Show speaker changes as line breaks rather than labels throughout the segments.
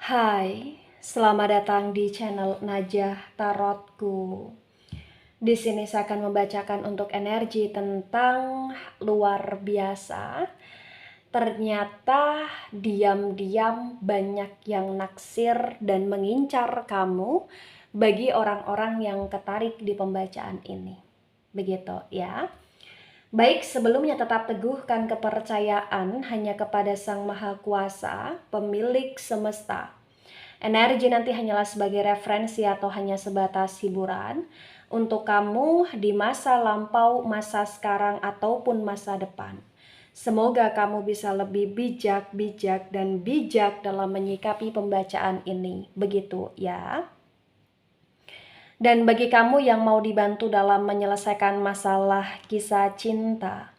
Hai, selamat datang di channel Najah Tarotku. Di sini saya akan membacakan untuk energi tentang luar biasa. Ternyata diam-diam banyak yang naksir dan mengincar kamu bagi orang-orang yang tertarik di pembacaan ini. Begitu ya. Baik, sebelumnya tetap teguhkan kepercayaan hanya kepada Sang Maha Kuasa, pemilik semesta. Energi nanti hanyalah sebagai referensi atau hanya sebatas hiburan untuk kamu di masa lampau, masa sekarang, ataupun masa depan. Semoga kamu bisa lebih bijak dan bijak dalam menyikapi pembacaan ini. Begitu ya. Dan bagi kamu yang mau dibantu dalam menyelesaikan masalah kisah cinta,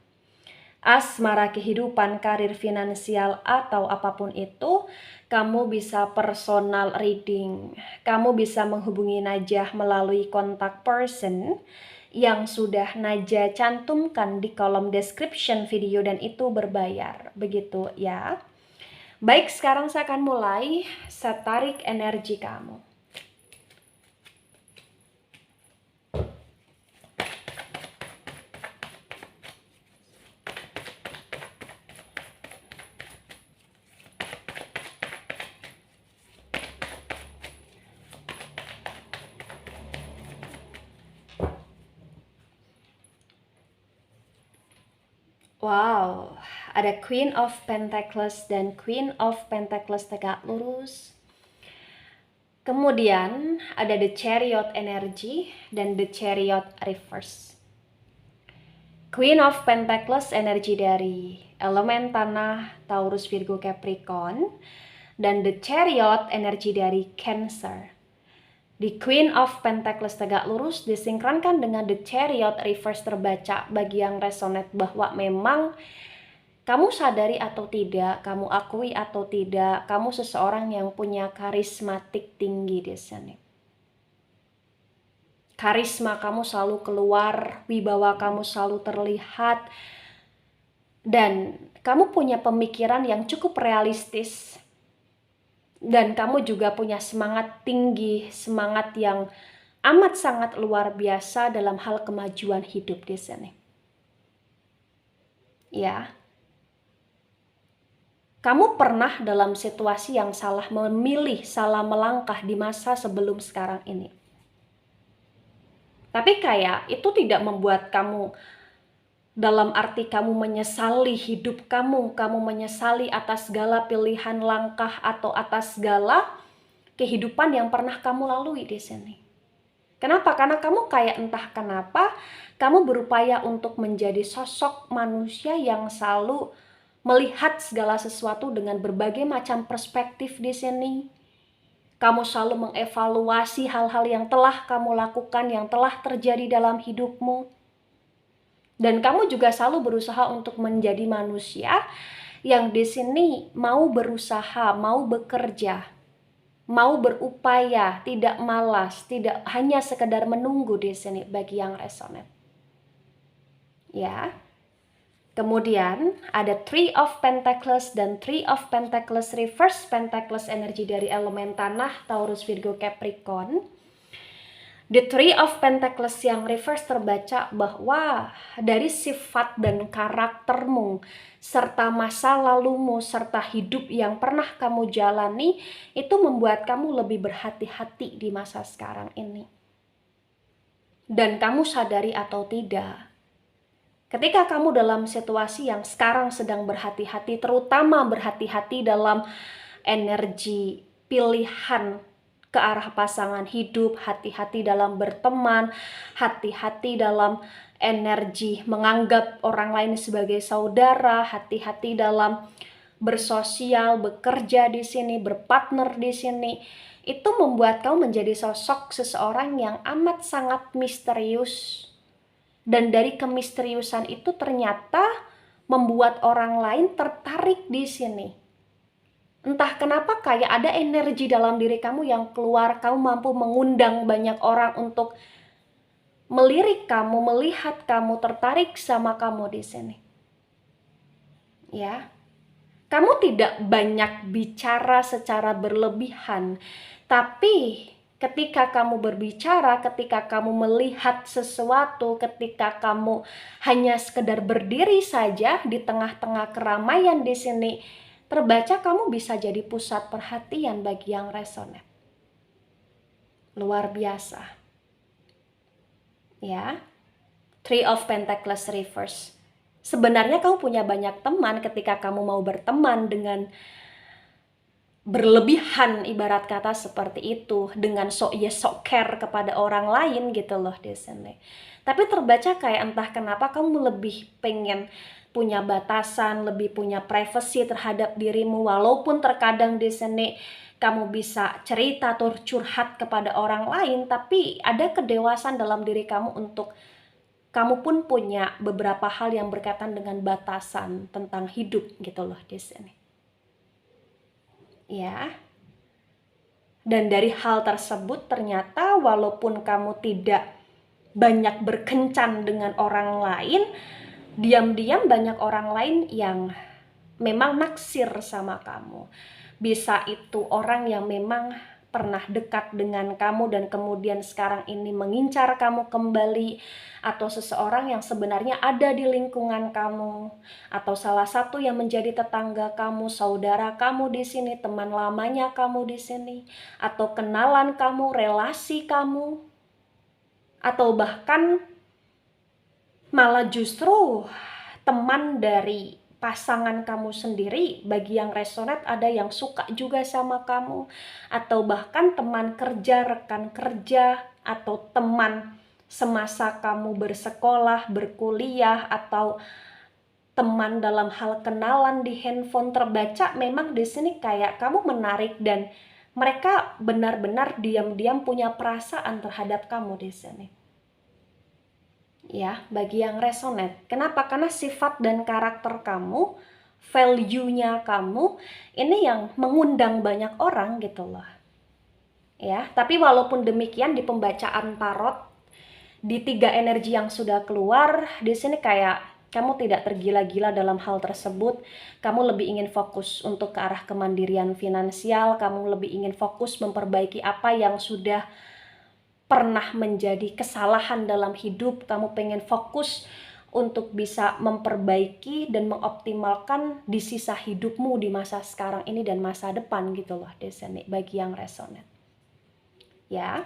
asmara, kehidupan, karir, finansial, atau apapun itu, kamu bisa personal reading. Kamu bisa menghubungi Najah melalui kontak person yang sudah Najah cantumkan di kolom description video dan itu berbayar. Begitu ya. Baik, sekarang saya akan mulai. Saya tarik energi kamu. Wow, ada Queen of Pentacles dan Queen of Pentacles tegak lurus. Kemudian ada The Chariot energy dan The Chariot reverse. Queen of Pentacles energi dari elemen tanah, Taurus, Virgo, Capricorn, dan The Chariot energi dari Cancer. Di Queen of Pentacles tegak lurus disinkronkan dengan The Chariot reverse terbaca bagi yang resonate bahwa memang kamu sadari atau tidak, kamu akui atau tidak, kamu seseorang yang punya karismatik tinggi di sini. Karisma kamu selalu keluar, wibawa kamu selalu terlihat, dan kamu punya pemikiran yang cukup realistis. Dan kamu juga punya semangat tinggi, semangat yang amat sangat luar biasa dalam hal kemajuan hidup di sini. Ya. Kamu pernah dalam situasi yang salah memilih, salah melangkah di masa sebelum sekarang ini. Tapi kayak itu tidak membuat kamu dalam arti kamu menyesali hidup kamu menyesali atas segala pilihan langkah atau atas segala kehidupan yang pernah kamu lalui di sini. Kenapa? Karena kamu kayak entah kenapa kamu berupaya untuk menjadi sosok manusia yang selalu melihat segala sesuatu dengan berbagai macam perspektif di sini. Kamu selalu mengevaluasi hal-hal yang telah kamu lakukan, yang telah terjadi dalam hidupmu. Dan kamu juga selalu berusaha untuk menjadi manusia yang di sini mau berusaha, mau bekerja, mau berupaya, tidak malas, tidak hanya sekedar menunggu di sini bagi yang resonate. Ya. Kemudian ada Three of Pentacles dan Three of Pentacles reverse. Pentacles energi dari elemen tanah, Taurus, Virgo, Capricorn. The Three of Pentacles yang reverse terbaca bahwa dari sifat dan karaktermu, serta masa lalumu, serta hidup yang pernah kamu jalani, itu membuat kamu lebih berhati-hati di masa sekarang ini. Dan kamu sadari atau tidak, ketika kamu dalam situasi yang sekarang sedang berhati-hati, terutama berhati-hati dalam energi pilihan ke arah pasangan hidup, hati-hati dalam berteman, hati-hati dalam energi menganggap orang lain sebagai saudara, hati-hati dalam bersosial, bekerja di sini, berpartner di sini. Itu membuat kamu menjadi sosok seseorang yang amat sangat misterius. Dan dari kemisteriusan itu ternyata membuat orang lain tertarik di sini. Entah kenapa kayak ada energi dalam diri kamu yang keluar, kamu mampu mengundang banyak orang untuk melirik kamu, melihat kamu, tertarik sama kamu di sini. Ya. Kamu tidak banyak bicara secara berlebihan, tapi ketika kamu berbicara, ketika kamu melihat sesuatu, ketika kamu hanya sekedar berdiri saja di tengah-tengah keramaian di sini, terbaca kamu bisa jadi pusat perhatian bagi yang resonate. Luar biasa. Ya. Three of Pentacles reverse. Sebenarnya kamu punya banyak teman. Ketika kamu mau berteman dengan berlebihan, ibarat kata seperti itu, dengan sok yes sok care kepada orang lain gitu loh di sini. Tapi terbaca kayak entah kenapa kamu lebih pengen punya batasan, lebih punya privacy terhadap dirimu, walaupun terkadang di sini kamu bisa cerita atau curhat kepada orang lain, tapi ada kedewasaan dalam diri kamu untuk kamu pun punya beberapa hal yang berkaitan dengan batasan tentang hidup gitu loh di sini. Ya. Dan dari hal tersebut ternyata walaupun kamu tidak banyak berkencan dengan orang lain, diam-diam banyak orang lain yang memang naksir sama kamu. Bisa itu orang yang memang pernah dekat dengan kamu dan kemudian sekarang ini mengincar kamu kembali, atau seseorang yang sebenarnya ada di lingkungan kamu, atau salah satu yang menjadi tetangga kamu, saudara kamu di sini, teman lamanya kamu di sini, atau kenalan kamu, relasi kamu, atau bahkan malah justru teman dari pasangan kamu sendiri. Bagi yang resonate, ada yang suka juga sama kamu, atau bahkan teman kerja, rekan kerja, atau teman semasa kamu bersekolah, berkuliah, atau teman dalam hal kenalan di handphone. Terbaca memang di sini kayak kamu menarik dan mereka benar-benar diam-diam punya perasaan terhadap kamu di sini. Ya, bagi yang resonate. Kenapa? Karena sifat dan karakter kamu, value-nya kamu, ini yang mengundang banyak orang gitu loh. Ya, tapi walaupun demikian di pembacaan tarot, di 3 energi yang sudah keluar, di sini kayak kamu tidak tergila-gila dalam hal tersebut. Kamu lebih ingin fokus untuk ke arah kemandirian finansial, kamu lebih ingin fokus memperbaiki apa yang sudah pernah menjadi kesalahan dalam hidup. Kamu pengen fokus untuk bisa memperbaiki dan mengoptimalkan di sisa hidupmu di masa sekarang ini dan masa depan gitu loh di sini bagi yang resonate. Ya.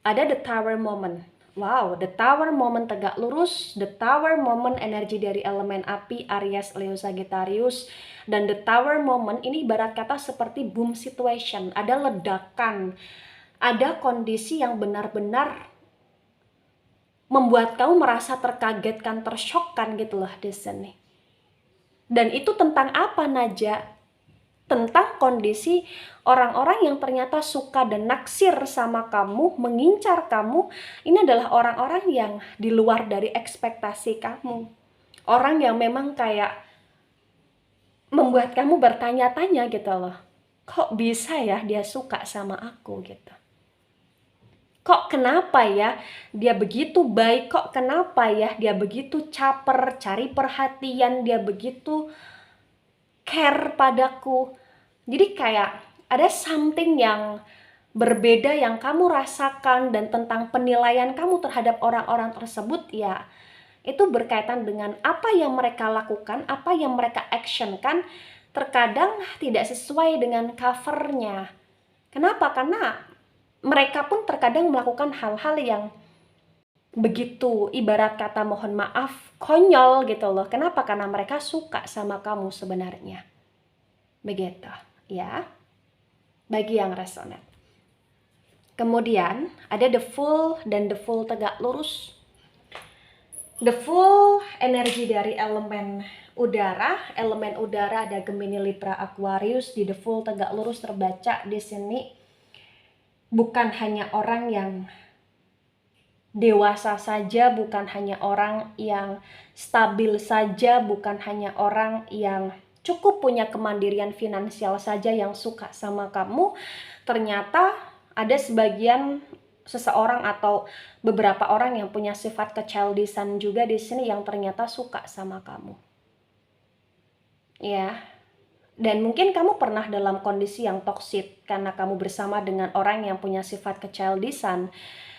Ada the tower moment. Wow, the tower moment tegak lurus, the tower moment energi dari elemen api, Aries, Leo, Sagittarius, dan the tower moment ini ibarat kata seperti boom situation, ada ledakan, ada kondisi yang benar-benar membuat kamu merasa terkagetkan, tersyokkan gitu loh di sini. Dan itu tentang apa, Naja? Tentang kondisi orang-orang yang ternyata suka dan naksir sama kamu, mengincar kamu. Ini adalah orang-orang yang di luar dari ekspektasi kamu. Orang yang memang kayak membuat kamu bertanya-tanya gitu loh. Kok bisa ya dia suka sama aku gitu? Kok kenapa ya dia begitu baik? Kok kenapa ya dia begitu caper, cari perhatian, dia begitu care padaku. Jadi kayak ada something yang berbeda yang kamu rasakan, dan tentang penilaian kamu terhadap orang-orang tersebut ya itu berkaitan dengan apa yang mereka lakukan, apa yang mereka actionkan, terkadang tidak sesuai dengan covernya. Kenapa? Karena mereka pun terkadang melakukan hal-hal yang begitu ibarat kata mohon maaf konyol gitu loh. Kenapa? Karena mereka suka sama kamu sebenarnya. Begitu ya, bagi yang resonate. Kemudian ada the full dan the full tegak lurus. The full energi dari elemen udara ada Gemini, Libra, Aquarius. Di the full tegak lurus terbaca di sini bukan hanya orang yang dewasa saja, bukan hanya orang yang stabil saja, bukan hanya orang yang cukup punya kemandirian finansial saja yang suka sama kamu. Ternyata ada sebagian seseorang atau beberapa orang yang punya sifat kechildisan juga di sini yang ternyata suka sama kamu. Ya. Dan mungkin kamu pernah dalam kondisi yang toksik karena kamu bersama dengan orang yang punya sifat kechildishan.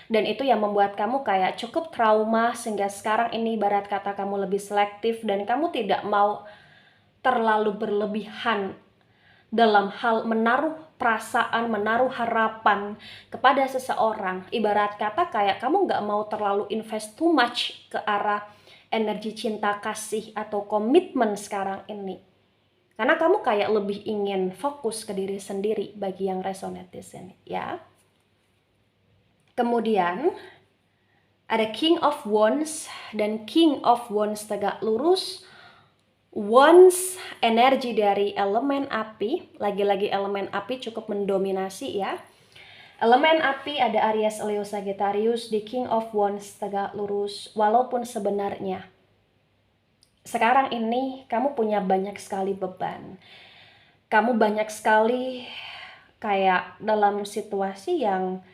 Dan itu yang membuat kamu kayak cukup trauma, sehingga sekarang ini ibarat kata kamu lebih selektif dan kamu tidak mau terlalu berlebihan dalam hal menaruh perasaan, menaruh harapan kepada seseorang. Ibarat kata kayak kamu gak mau terlalu invest too much ke arah energi cinta kasih atau komitmen sekarang ini. Karena kamu kayak lebih ingin fokus ke diri sendiri bagi yang resonate di sini, ya. Kemudian ada King of Wands dan King of Wands tegak lurus. Wands energi dari elemen api, lagi-lagi elemen api cukup mendominasi ya. Elemen api ada Aries, Leo, Sagittarius di King of Wands tegak lurus. Walaupun sebenarnya sekarang ini kamu punya banyak sekali beban. Kamu banyak sekali kayak dalam situasi yang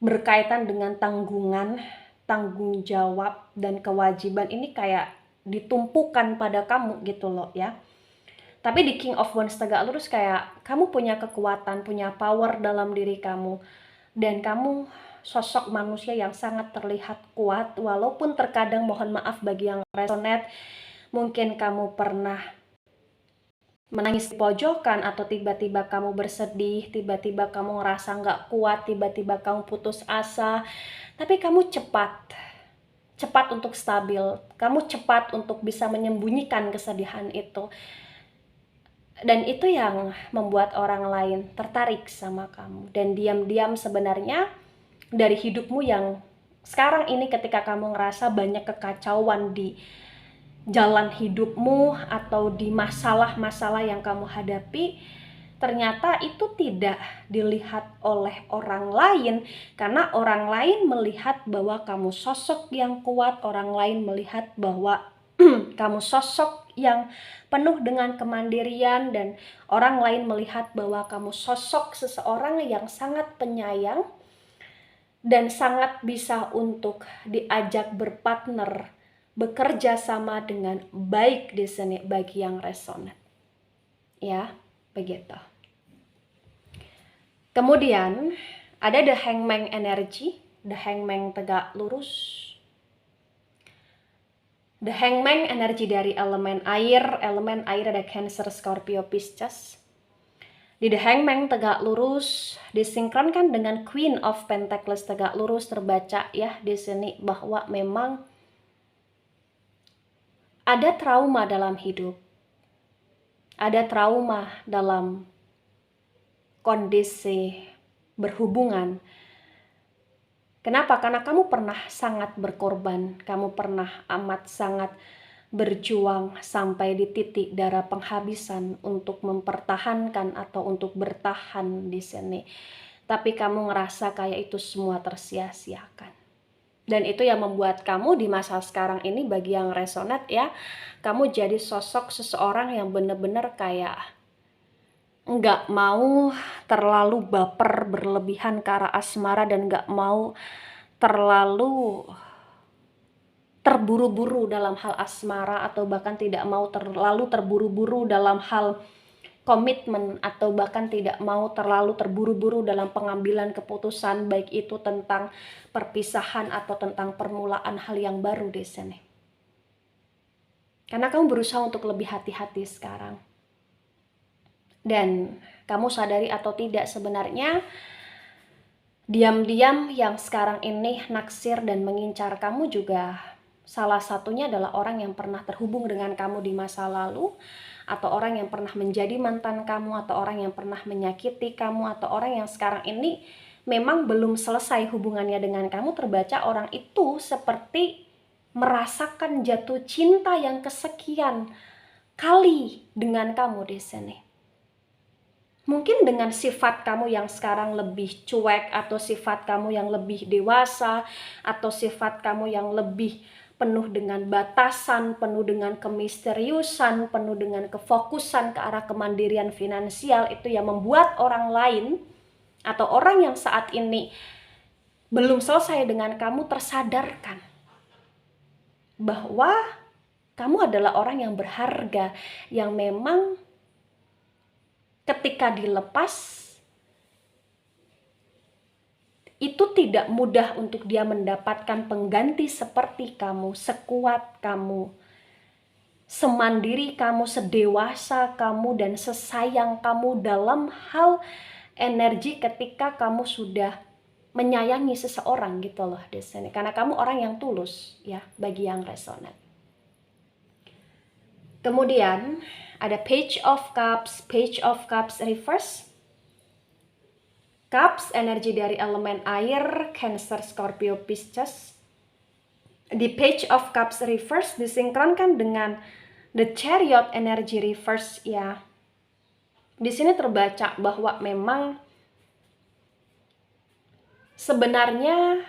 berkaitan dengan tanggungan, tanggung jawab, dan kewajiban ini kayak ditumpukan pada kamu gitu loh ya. Tapi di King of Wands tegak lurus kayak kamu punya kekuatan, punya power dalam diri kamu. Dan kamu sosok manusia yang sangat terlihat kuat, walaupun terkadang mohon maaf bagi yang resonate, mungkin kamu pernah menangis di pojokan atau tiba-tiba kamu bersedih, tiba-tiba kamu ngerasa nggak kuat, tiba-tiba kamu putus asa, tapi kamu cepat untuk stabil, kamu cepat untuk bisa menyembunyikan kesedihan itu. Dan itu yang membuat orang lain tertarik sama kamu. Dan diam-diam sebenarnya dari hidupmu yang sekarang ini ketika kamu ngerasa banyak kekacauan di jalan hidupmu atau di masalah-masalah yang kamu hadapi, ternyata itu tidak dilihat oleh orang lain, karena orang lain melihat bahwa kamu sosok yang kuat, orang lain melihat bahwa kamu sosok yang penuh dengan kemandirian, dan orang lain melihat bahwa kamu sosok seseorang yang sangat penyayang dan sangat bisa untuk diajak berpartner, bekerja sama dengan baik di sini bagi yang resonate. Ya, begitu. Kemudian ada The Hangman energy, The Hangman tegak lurus. The Hangman energi dari elemen air ada Cancer, Scorpio, Pisces. Di The Hangman tegak lurus disinkronkan dengan Queen of Pentacles tegak lurus, terbaca ya di sini bahwa memang ada trauma dalam hidup. Ada trauma dalam kondisi berhubungan. Kenapa? Karena kamu pernah sangat berkorban, kamu pernah amat sangat berjuang sampai di titik darah penghabisan untuk mempertahankan atau untuk bertahan di sini. Tapi kamu ngerasa kayak itu semua tersia-siakan. Dan itu yang membuat kamu di masa sekarang ini bagi yang resonate ya, kamu jadi sosok seseorang yang bener-bener kayak nggak mau terlalu baper berlebihan ke arah asmara dan nggak mau terlalu terburu-buru dalam hal asmara, atau bahkan tidak mau terlalu terburu-buru dalam hal komitmen, atau bahkan tidak mau terlalu terburu-buru dalam pengambilan keputusan, baik itu tentang perpisahan atau tentang permulaan hal yang baru di sini. Karena kamu berusaha untuk lebih hati-hati sekarang. Dan kamu sadari atau tidak, sebenarnya diam-diam yang sekarang ini naksir dan mengincar kamu juga salah satunya adalah orang yang pernah terhubung dengan kamu di masa lalu, atau orang yang pernah menjadi mantan kamu, atau orang yang pernah menyakiti kamu, atau orang yang sekarang ini memang belum selesai hubungannya dengan kamu. Terbaca orang itu seperti merasakan jatuh cinta yang kesekian kali dengan kamu di sini. Mungkin dengan sifat kamu yang sekarang lebih cuek, atau sifat kamu yang lebih dewasa, atau sifat kamu yang lebih penuh dengan batasan, penuh dengan kemisteriusan, penuh dengan kefokusan ke arah kemandirian finansial, itu yang membuat orang lain atau orang yang saat ini belum selesai dengan kamu tersadarkan bahwa Kamu adalah orang yang berharga, yang memang ketika dilepas, itu tidak mudah untuk dia mendapatkan pengganti seperti kamu, sekuat kamu, semandiri kamu, sedewasa kamu, dan sesayang kamu dalam hal energi ketika kamu sudah menyayangi seseorang gitu loh di sini. Karena kamu orang yang tulus ya, bagi yang resonate. Kemudian ada Page of Cups reverse. Cups energi dari elemen air, Cancer, Scorpio, Pisces. Di Page of Cups reverse disinkronkan dengan The Chariot energi reverse ya. Di sini terbaca bahwa memang sebenarnya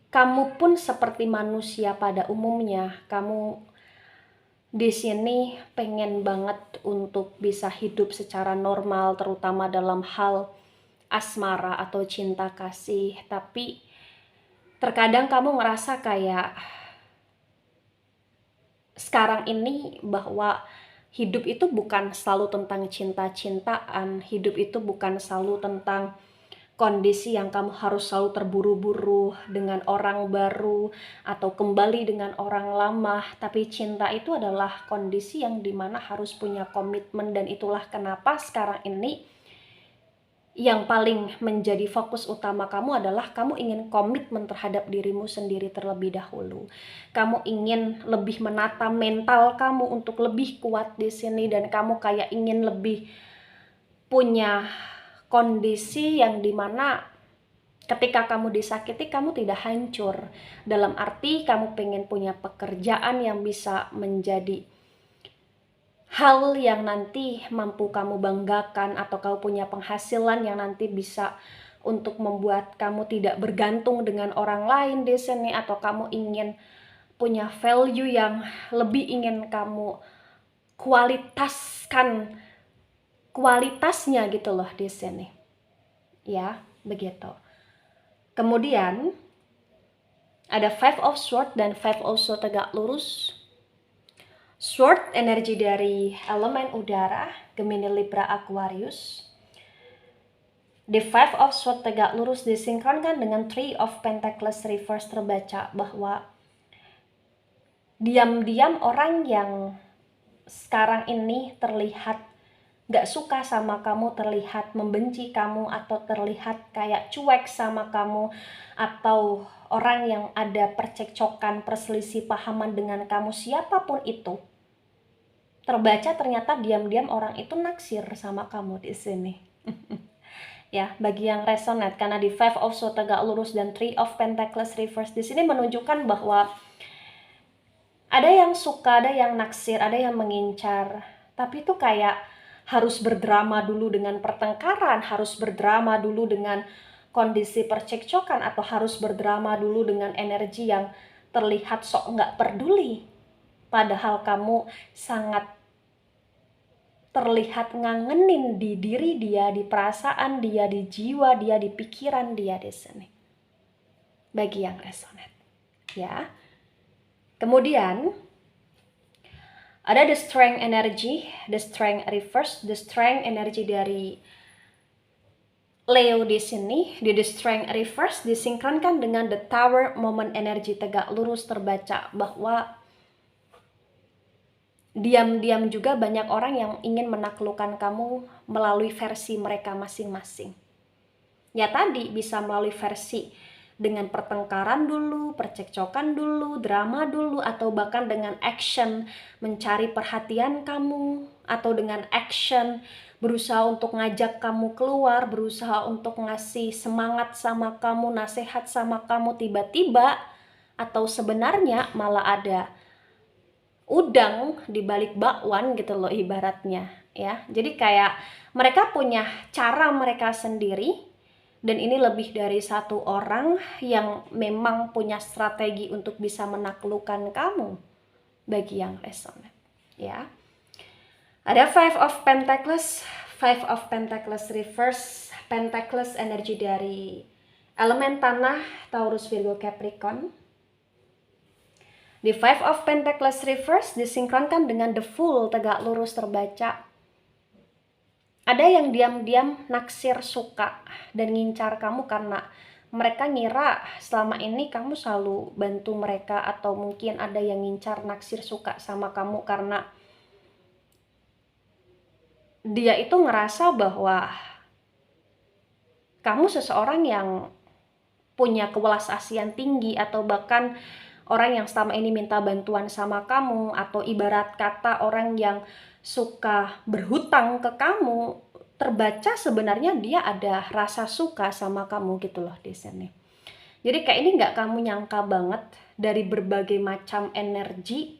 kamu pun seperti manusia pada umumnya. Kamu di sini pengen banget untuk bisa hidup secara normal, terutama dalam hal asmara atau cinta kasih. Tapi terkadang kamu ngerasa kayak sekarang ini bahwa hidup itu bukan selalu tentang cinta-cintaan, hidup itu bukan selalu tentang kondisi yang kamu harus selalu terburu-buru dengan orang baru atau kembali dengan orang lama. Tapi cinta itu adalah kondisi yang dimana harus punya komitmen, dan itulah kenapa sekarang ini yang paling menjadi fokus utama kamu adalah kamu ingin komitmen terhadap dirimu sendiri terlebih dahulu. Kamu ingin lebih menata mental kamu untuk lebih kuat di sini, dan kamu kayak ingin lebih punya kondisi yang dimana ketika kamu disakiti kamu tidak hancur. Dalam arti kamu pengen punya pekerjaan yang bisa menjadi hal yang nanti mampu kamu banggakan, atau kamu punya penghasilan yang nanti bisa untuk membuat kamu tidak bergantung dengan orang lain di sini, atau kamu ingin punya value yang lebih ingin kamu kualitasnya gitu loh di sini. Ya, begitu. Kemudian ada Five of Swords dan Five of Swords tegak lurus. Sword energi dari elemen udara, Gemini, Libra, Aquarius. The Five of Swords tegak lurus disinkronkan dengan Three of Pentacles reverse, terbaca bahwa diam-diam orang yang sekarang ini terlihat gak suka sama kamu, terlihat membenci kamu, atau terlihat kayak cuek sama kamu, atau orang yang ada percekcokan, perselisih pahaman dengan kamu, siapapun itu, terbaca ternyata diam-diam orang itu naksir sama kamu di sini. Ya, bagi yang resonate, karena di Five of Swords tegak lurus dan Three of Pentacles reverse di sini menunjukkan bahwa ada yang suka, ada yang naksir, ada yang mengincar, tapi itu kayak harus berdrama dulu dengan pertengkaran, harus berdrama dulu dengan kondisi percekcokan, atau harus berdrama dulu dengan energi yang terlihat sok nggak peduli. Padahal kamu sangat terlihat ngangenin di diri dia, di perasaan dia, di jiwa dia, di pikiran dia di sini. Bagi yang resonate, ya. Kemudian ada the strength energy, the strength reverse, the strength energi dari Leo di sini. Di the strength reverse disinkronkan dengan the tower moment energi tegak lurus, terbaca bahwa diam-diam juga banyak orang yang ingin menaklukkan kamu melalui versi mereka masing-masing. Ya tadi bisa melalui versi dengan pertengkaran dulu, percekcokan dulu, drama dulu, atau bahkan dengan action mencari perhatian kamu, atau dengan action berusaha untuk ngajak kamu keluar, berusaha untuk ngasih semangat sama kamu, nasihat sama kamu, tiba-tiba atau sebenarnya malah ada udang di balik bakwan gitu loh ibaratnya ya. Jadi kayak mereka punya cara mereka sendiri, dan ini lebih dari satu orang yang memang punya strategi untuk bisa menaklukkan kamu bagi yang resonate ya. Ada Five of Pentacles reverse, Pentacles energi dari elemen tanah, Taurus, Virgo, Capricorn. Di Five of Pentacles reverse disinkronkan dengan the Fool tegak lurus terbaca. Ada yang diam-diam naksir, suka, dan ngincar kamu karena mereka ngira selama ini kamu selalu bantu mereka, atau mungkin ada yang ngincar, naksir, suka sama kamu karena dia itu ngerasa bahwa kamu seseorang yang punya kewelas-asian tinggi, atau bahkan orang yang selama ini minta bantuan sama kamu, atau ibarat kata orang yang suka berhutang ke kamu, terbaca sebenarnya dia ada rasa suka sama kamu gitu loh di sini. Jadi kayak ini nggak kamu nyangka banget, dari berbagai macam energi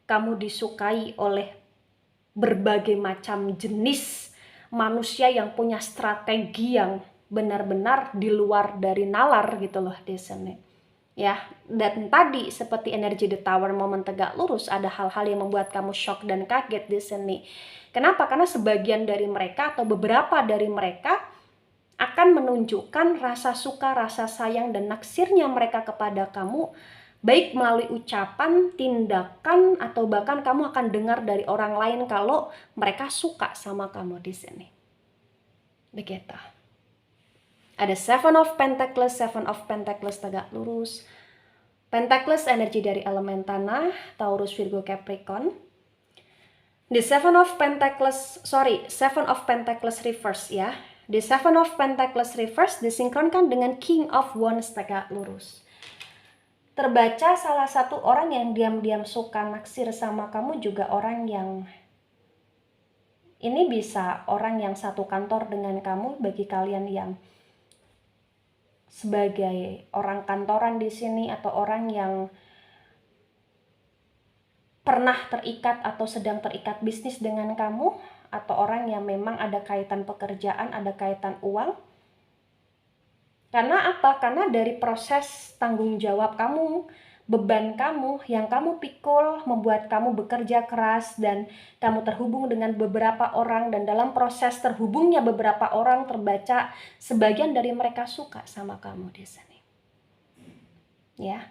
kamu disukai oleh berbagai macam jenis manusia yang punya strategi yang benar-benar di luar dari nalar gitu loh di sini. Ya, dan tadi seperti energi the Tower momen tegak lurus, ada hal-hal yang membuat kamu shock dan kaget di sini. Kenapa? Karena sebagian dari mereka atau beberapa dari mereka akan menunjukkan rasa suka, rasa sayang, dan naksirnya mereka kepada kamu, baik melalui ucapan, tindakan, atau bahkan kamu akan dengar dari orang lain kalau mereka suka sama kamu di sini. Begitu. Ada Seven of Pentacles tegak lurus. Pentacles energi dari elemen tanah, Taurus, Virgo, Capricorn. Di Seven of Pentacles reverse ya. Di Seven of Pentacles reverse disinkronkan dengan King of Wands tegak lurus. Terbaca salah satu orang yang diam-diam suka naksir sama kamu juga orang yang ini bisa orang yang satu kantor dengan kamu, bagi kalian yang sebagai orang kantoran di sini, atau orang yang pernah terikat atau sedang terikat bisnis dengan kamu, atau orang yang memang ada kaitan pekerjaan, ada kaitan uang. Karena apa? Karena dari proses tanggung jawab kamu, beban kamu yang kamu pikul membuat kamu bekerja keras, dan kamu terhubung dengan beberapa orang, dan dalam proses terhubungnya beberapa orang terbaca sebagian dari mereka suka sama kamu di sini. Ya.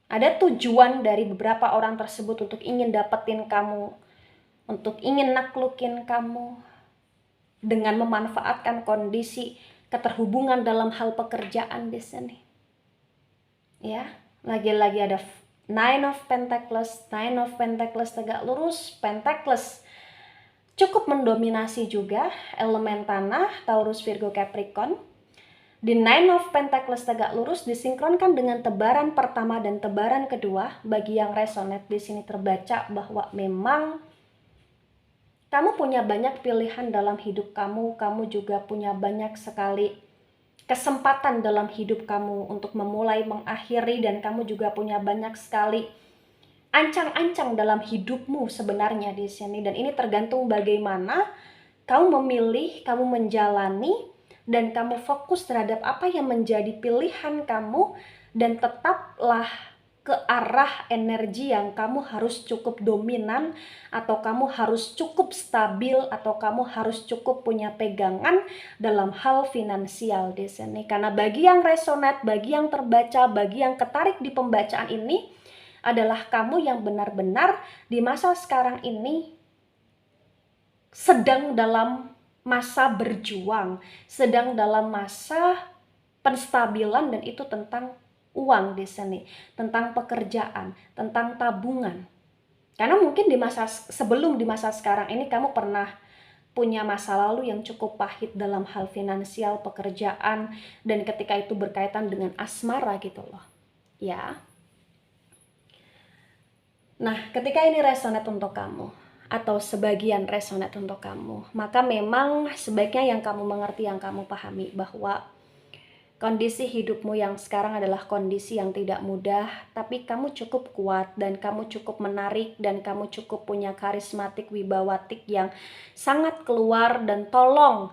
Ada tujuan dari beberapa orang tersebut untuk ingin dapetin kamu, untuk ingin naklukin kamu dengan memanfaatkan kondisi keterhubungan dalam hal pekerjaan di sini. Ya, lagi-lagi ada Nine of Pentacles tegak lurus. Pentacles cukup mendominasi juga elemen tanah, Taurus, Virgo, Capricorn. Di Nine of Pentacles tegak lurus disinkronkan dengan tebaran pertama dan tebaran kedua. Bagi yang resonate di sini terbaca bahwa memang kamu punya banyak pilihan dalam hidup kamu. Kamu juga punya banyak sekali kesempatan dalam hidup kamu untuk memulai, mengakhiri, dan kamu juga punya banyak sekali ancang-ancang dalam hidupmu sebenarnya di sini. Dan ini tergantung bagaimana kamu memilih, kamu menjalani, dan kamu fokus terhadap apa yang menjadi pilihan kamu, dan tetaplah ke arah energi yang kamu harus cukup dominan, atau kamu harus cukup stabil, atau kamu harus cukup punya pegangan dalam hal finansial di sini. Karena bagi yang resonate, bagi yang terbaca, bagi yang ketarik di pembacaan ini, adalah kamu yang benar-benar di masa sekarang ini sedang dalam masa berjuang, sedang dalam masa penstabilan, dan itu tentang uang di sini, tentang pekerjaan, tentang tabungan. Karena mungkin di masa sekarang ini kamu pernah punya masa lalu yang cukup pahit dalam hal finansial, pekerjaan, dan ketika itu berkaitan dengan asmara gitu loh. Ya. Nah, ketika ini resonate untuk kamu, atau sebagian resonate untuk kamu, maka memang sebaiknya yang kamu mengerti, yang kamu pahami bahwa kondisi hidupmu yang sekarang adalah kondisi yang tidak mudah, tapi kamu cukup kuat, dan kamu cukup menarik, dan kamu cukup punya karismatik, wibawatik yang sangat keluar. Dan tolong,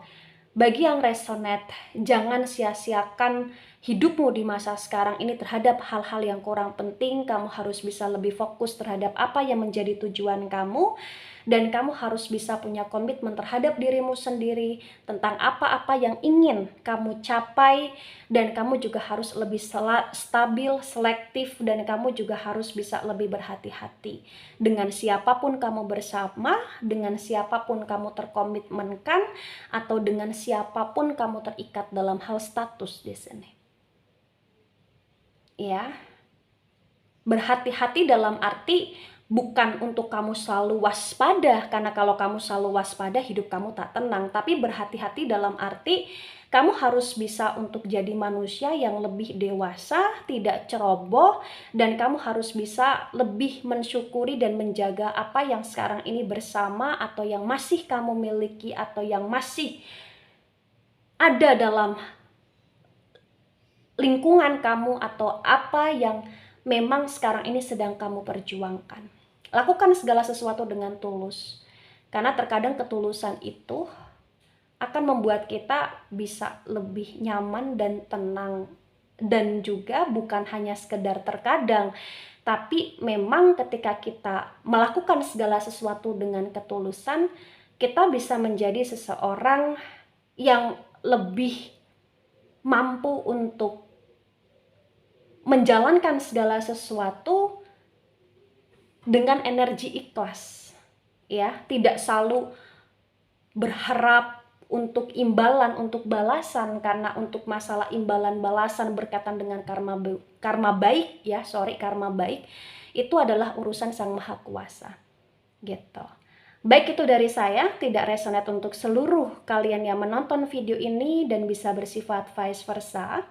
bagi yang resonate, jangan sia-siakan hidupmu di masa sekarang ini terhadap hal-hal yang kurang penting. Kamu harus bisa lebih fokus terhadap apa yang menjadi tujuan kamu, dan kamu harus bisa punya komitmen terhadap dirimu sendiri tentang apa-apa yang ingin kamu capai, dan kamu juga harus lebih stabil, selektif, dan kamu juga harus bisa lebih berhati-hati dengan siapapun kamu bersama, dengan siapapun kamu terkomitmenkan, atau dengan siapapun kamu terikat dalam hal status di sini. Ya, berhati-hati dalam arti bukan untuk kamu selalu waspada, karena kalau kamu selalu waspada hidup kamu tak tenang. Tapi berhati-hati dalam arti kamu harus bisa untuk jadi manusia yang lebih dewasa, tidak ceroboh, dan kamu harus bisa lebih mensyukuri dan menjaga apa yang sekarang ini bersama, atau yang masih kamu miliki, atau yang masih ada dalam lingkungan kamu, atau apa yang memang sekarang ini sedang kamu perjuangkan. Lakukan segala sesuatu dengan tulus, karena terkadang ketulusan itu akan membuat kita bisa lebih nyaman dan tenang. Dan juga bukan hanya sekedar terkadang, tapi memang ketika kita melakukan segala sesuatu dengan ketulusan, kita bisa menjadi seseorang yang lebih mampu untuk menjalankan segala sesuatu dengan energi ikhlas, ya, tidak selalu berharap untuk imbalan, untuk balasan, karena untuk masalah imbalan balasan berkaitan dengan karma baik, karma baik itu adalah urusan Sang Maha Kuasa, gitu. Baik, itu dari saya, tidak resonate untuk seluruh kalian yang menonton video ini dan bisa bersifat vice versa.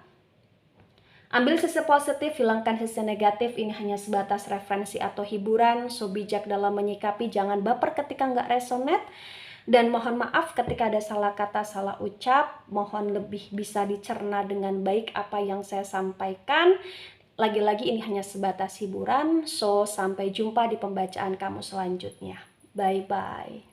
Ambil sisi positif, hilangkan sisi negatif. Ini hanya sebatas referensi atau hiburan. So bijak dalam menyikapi, jangan baper ketika nggak resonate. Dan mohon maaf ketika ada salah kata, salah ucap. Mohon lebih bisa dicerna dengan baik apa yang saya sampaikan. Lagi-lagi ini hanya sebatas hiburan. So sampai jumpa di pembacaan kamu selanjutnya. Bye-bye.